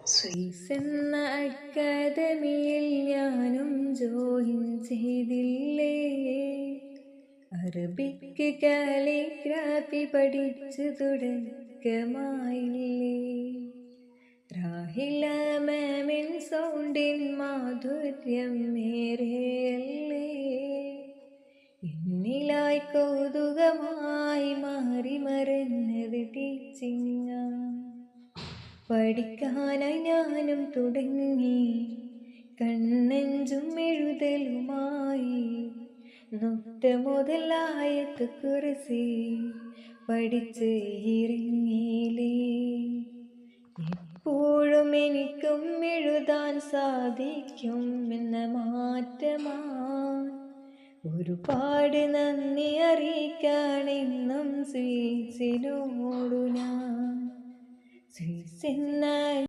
Suez എന്ന അക്കാദമിയിൽ ഞാനും ജോയിൻ ചെയ്തില്ലേ. അറബിക്ക് കാലിഗ്രാഫി പഠിച്ചു തുടക്കമായില്ലേ. രാഹില മാമിൻ സൗണ്ടിൻ മാധുര്യം മേരെയല്ലേ. എന്നിലായി കൗതുകമായി മാറി മറഞ്ഞത് ടീച്ചിങ്ങ. പഠിക്കാനായി ഞാനും തുടങ്ങി കണ്ണെഞ്ചും എഴുതലുമായി. നൊട്ട മുതലായത് കുറിച്ച് പഠിച്ച് ഇറങ്ങിയില്ലേ. എപ്പോഴും എനിക്കും എഴുതാൻ സാധിക്കും എന്ന മാറ്റമാണ്. ഒരുപാട് നന്ദി അറിയിക്കാനെന്നും സ്വീറ്റ്സിനോടു ഞാൻ. സ്വീറ്റ്സ് എന്ന